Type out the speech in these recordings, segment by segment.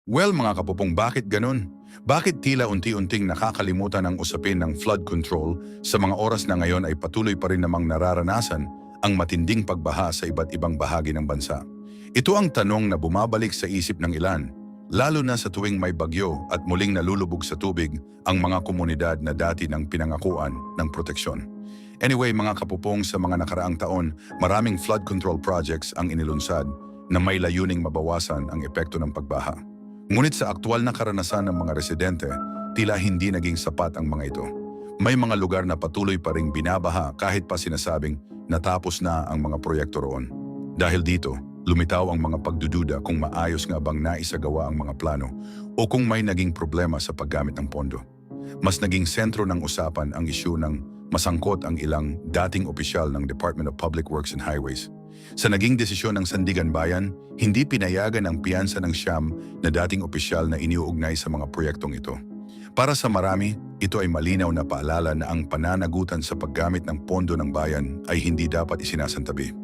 Well mga kapupong, bakit ganun? Bakit tila unti-unting nakakalimutan ang usapin ng flood control sa mga oras na ngayon ay patuloy pa rin namang nararanasan ang matinding pagbaha sa iba't ibang bahagi ng bansa? Ito ang tanong na bumabalik sa isip ng ilan, lalo na sa tuwing may bagyo at muling nalulubog sa tubig ang mga komunidad na dati ng pinangakuan ng proteksyon. Anyway mga kapupong, sa mga nakaraang taon, maraming flood control projects ang inilunsad na may layuning mabawasan ang epekto ng pagbaha. Ngunit sa aktual na karanasan ng mga residente, tila hindi naging sapat ang mga ito. May mga lugar na patuloy pa ring binabaha kahit pa sinasabing natapos na ang mga proyekto roon. Dahil dito, lumitaw ang mga pagdududa kung maayos nga bang naisagawa ang mga plano o kung may naging problema sa paggamit ng pondo. Mas naging sentro ng usapan ang isyu ng masangkot ang ilang dating opisyal ng Department of Public Works and Highways. Sa naging desisyon ng Sandigan Bayan, hindi pinayagan ang piyansa ng siyam na dating opisyal na iniuugnay sa mga proyektong ito. Para sa marami, ito ay malinaw na paalala na ang pananagutan sa paggamit ng pondo ng bayan ay hindi dapat isinasantabi.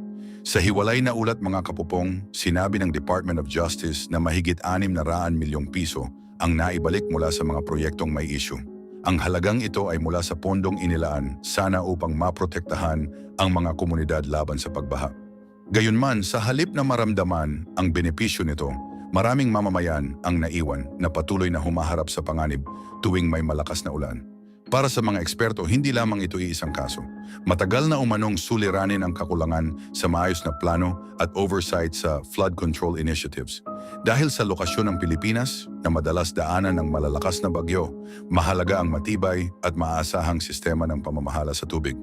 Sa hiwalay na ulat mga kapupong, sinabi ng Department of Justice na mahigit 600 milyong piso ang naibalik mula sa mga proyektong may issue. Ang halagang ito ay mula sa pondong inilaan sana upang maprotektahan ang mga komunidad laban sa pagbaha. Gayunman, sa halip na maramdaman ang benepisyo nito, maraming mamamayan ang naiwan na patuloy na humaharap sa panganib tuwing may malakas na ulan. Para sa mga eksperto, hindi lamang ito iisang kaso. Matagal na umanong suliranin ang kakulangan sa maayos na plano at oversight sa flood control initiatives. Dahil sa lokasyon ng Pilipinas na madalas daanan ng malalakas na bagyo, mahalaga ang matibay at maaasahang sistema ng pamamahala sa tubig.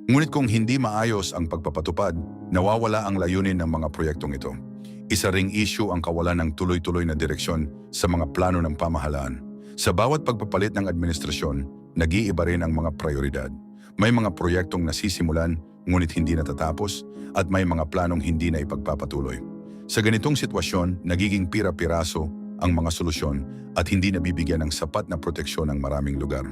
Ngunit kung hindi maayos ang pagpapatupad, nawawala ang layunin ng mga proyektong ito. Isa ring issue ang kawalan ng tuloy-tuloy na direksyon sa mga plano ng pamahalaan. Sa bawat pagpapalit ng administrasyon, nag-iiba rin ang mga prioridad. May mga proyektong nasisimulan ngunit hindi natatapos at may mga planong hindi na ipagpapatuloy. Sa ganitong sitwasyon, nagiging pira-piraso ang mga solusyon at hindi nabibigyan ng sapat na proteksyon ang maraming lugar.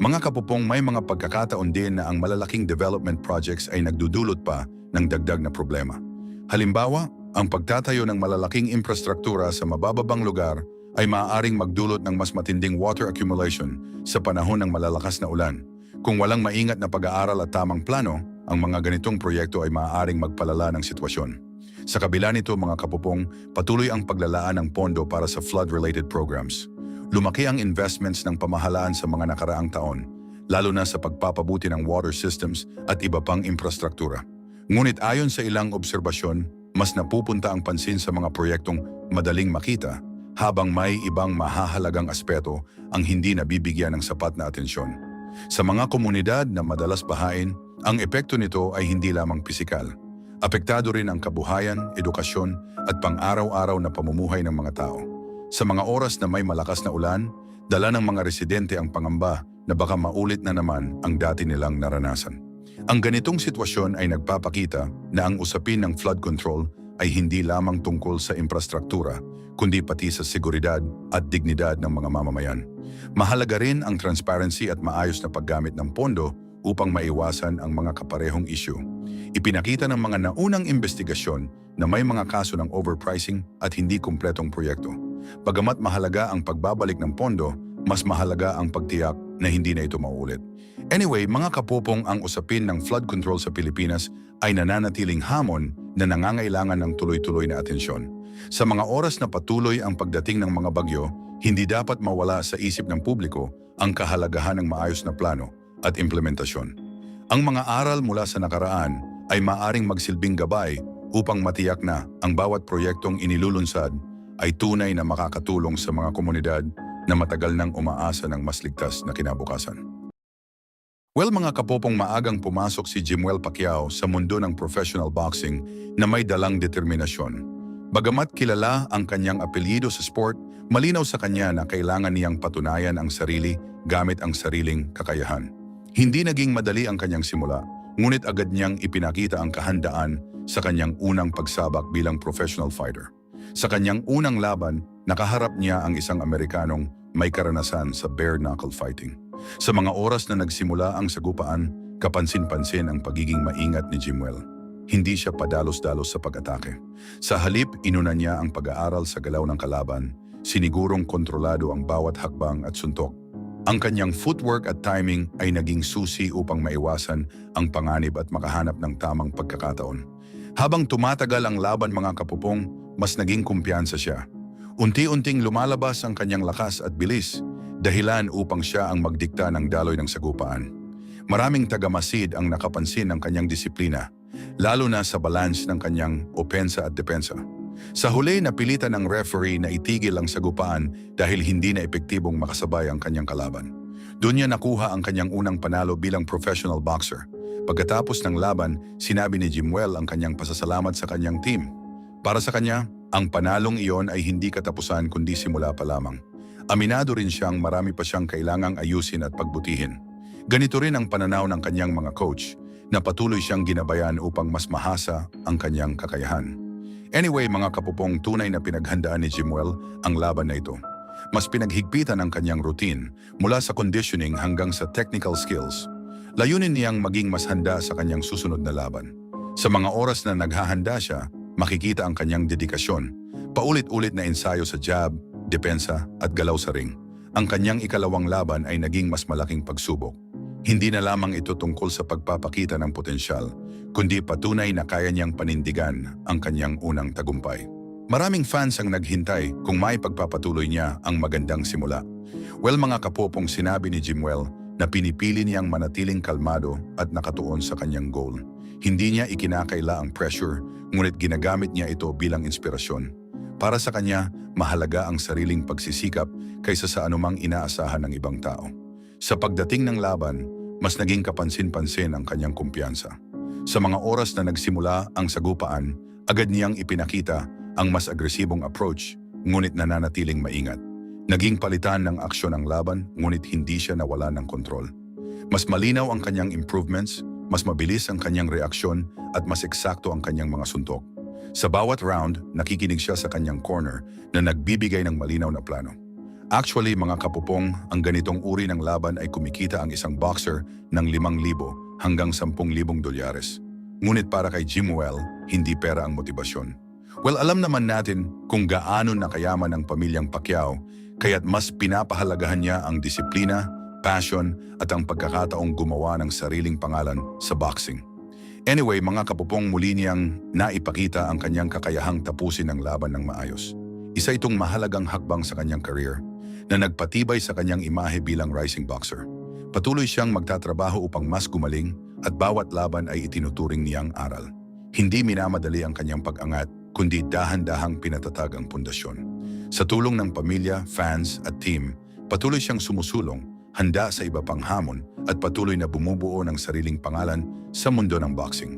Mga kapupong, may mga pagkakataon din na ang malalaking development projects ay nagdudulot pa ng dagdag na problema. Halimbawa, ang pagtatayo ng malalaking infrastruktura sa mabababang lugar ay maaaring magdulot ng mas matinding water accumulation sa panahon ng malalakas na ulan. Kung walang maingat na pag-aaral at tamang plano, ang mga ganitong proyekto ay maaaring magpalala ng sitwasyon. Sa kabila nito mga kapupong, patuloy ang paglalaan ng pondo para sa flood-related programs. Lumaki ang investments ng pamahalaan sa mga nakaraang taon, lalo na sa pagpapabuti ng water systems at iba pang infrastruktura. Ngunit ayon sa ilang obserbasyon, mas napupunta ang pansin sa mga proyektong madaling makita, habang may ibang mahahalagang aspeto ang hindi nabibigyan ng sapat na atensyon. Sa mga komunidad na madalas bahain, ang epekto nito ay hindi lamang pisikal. Apektado rin ang kabuhayan, edukasyon at pang-araw-araw na pamumuhay ng mga tao. Sa mga oras na may malakas na ulan, dala ng mga residente ang pangamba na baka maulit na naman ang dati nilang naranasan. Ang ganitong sitwasyon ay nagpapakita na ang usapin ng flood control ay hindi lamang tungkol sa infrastruktura, kundi pati sa seguridad at dignidad ng mga mamamayan. Mahalaga rin ang transparency at maayos na paggamit ng pondo upang maiwasan ang mga kaparehong issue. Ipinakita ng mga naunang investigasyon na may mga kaso ng overpricing at hindi kumpletong proyekto. Bagamat mahalaga ang pagbabalik ng pondo, mas mahalaga ang pagtiyak na hindi na ito mauulit. Anyway, mga kapupong, ang usapin ng flood control sa Pilipinas ay nananatiling hamon na nangangailangan ng tuloy-tuloy na atensyon. Sa mga oras na patuloy ang pagdating ng mga bagyo, hindi dapat mawala sa isip ng publiko ang kahalagahan ng maayos na plano at implementasyon. Ang mga aral mula sa nakaraan ay maaring magsilbing gabay upang matiyak na ang bawat proyektong inilulunsad ay tunay na makakatulong sa mga komunidad na matagal nang umaasa ng mas ligtas na kinabukasan. Well mga kapopong, maagang pumasok si Jimwell Pacquiao sa mundo ng professional boxing na may dalang determinasyon. Bagamat kilala ang kanyang apelyido sa sport, malinaw sa kanya na kailangan niyang patunayan ang sarili gamit ang sariling kakayahan. Hindi naging madali ang kanyang simula, ngunit agad niyang ipinakita ang kahandaan sa kanyang unang pagsabak bilang professional fighter. Sa kanyang unang laban, nakaharap niya ang isang Amerikanong may karanasan sa bare-knuckle fighting. Sa mga oras na nagsimula ang sagupaan, kapansin-pansin ang pagiging maingat ni Jimwell. Hindi siya padalos-dalos sa pag-atake. Sa halip, inuna niya ang pag-aaral sa galaw ng kalaban, Sinigurong kontrolado ang bawat hakbang at suntok. Ang kanyang footwork at timing ay naging susi upang maiwasan ang panganib at makahanap ng tamang pagkakataon. Habang tumatagal ang laban mga kapupong, mas naging kumpiyansa siya. Unti-unting lumalabas ang kanyang lakas at bilis, dahilan upang siya ang magdikta ng daloy ng sagupaan. Maraming tagamasid ang nakapansin ng kanyang disiplina, lalo na sa balance ng kanyang opensa at depensa. Sa huli, napilitan ng referee na itigil ang sagupaan dahil hindi na epektibong makasabay ang kanyang kalaban. Doon niya nakuha ang kanyang unang panalo bilang professional boxer. Pagkatapos ng laban, sinabi ni Jimwell ang kanyang pasasalamat sa kanyang team. Para sa kanya, ang panalong iyon ay hindi katapusan kundi simula pa lamang. Aminado rin siyang marami pa siyang kailangang ayusin at pagbutihin. Ganito rin ang pananaw ng kanyang mga coach na patuloy siyang ginabayan upang mas mahasa ang kanyang kakayahan. Anyway, mga kapupong, tunay na pinaghandaan ni Jimwell ang laban na ito. Mas pinaghigpitan ang kanyang routine mula sa conditioning hanggang sa technical skills. Layunin niyang maging mas handa sa kanyang susunod na laban. Sa mga oras na naghahanda siya, makikita ang kanyang dedikasyon. Paulit-ulit na ensayo sa jab, depensa at galaw sa ring. Ang kanyang ikalawang laban ay naging mas malaking pagsubok. Hindi na lamang ito tungkol sa pagpapakita ng potensyal, kundi patunay na kaya niyang panindigan ang kanyang unang tagumpay. Maraming fans ang naghintay kung may pagpapatuloy niya ang magandang simula. Well, mga kapopong, sinabi ni Jimwell na pinipili niyang manatiling kalmado at nakatuon sa kanyang goal. Hindi niya ikinakaila ang pressure, ngunit ginagamit niya ito bilang inspirasyon. Para sa kanya, mahalaga ang sariling pagsisikap kaysa sa anumang inaasahan ng ibang tao. Sa pagdating ng laban, mas naging kapansin-pansin ang kanyang kumpiyansa. Sa mga oras na nagsimula ang sagupaan, agad niyang ipinakita ang mas agresibong approach, ngunit nananatiling maingat. Naging palitan ng aksyon ang laban, ngunit hindi siya nawala ng kontrol. Mas malinaw ang kanyang improvements, mas mabilis ang kanyang reaksyon, at mas eksakto ang kanyang mga suntok. Sa bawat round, nakikinig siya sa kanyang corner na nagbibigay ng malinaw na plano. Actually, mga kapupong, ang ganitong uri ng laban ay kumikita ang isang boxer ng 5,000 hanggang 10,000 dolyares. Ngunit para kay Jimwell, hindi pera ang motibasyon. Well, alam naman natin kung gaano nakayaman ang pamilyang Pacquiao, kaya't mas pinapahalagahan niya ang disiplina, passion at ang pagkakataong gumawa ng sariling pangalan sa boxing. Anyway, mga kapupong, muli niyang naipakita ang kanyang kakayahang tapusin ang laban ng maayos. Isa itong mahalagang hakbang sa kanyang career na nagpatibay sa kanyang imahe bilang rising boxer. Patuloy siyang magtatrabaho upang mas gumaling at bawat laban ay itinuturing niyang aral. Hindi minamadali ang kanyang pag-angat, kundi dahan-dahang pinatatag ang pundasyon. Sa tulong ng pamilya, fans at team, patuloy siyang sumusulong, handa sa iba pang hamon at patuloy na bumubuo ng sariling pangalan sa mundo ng boxing.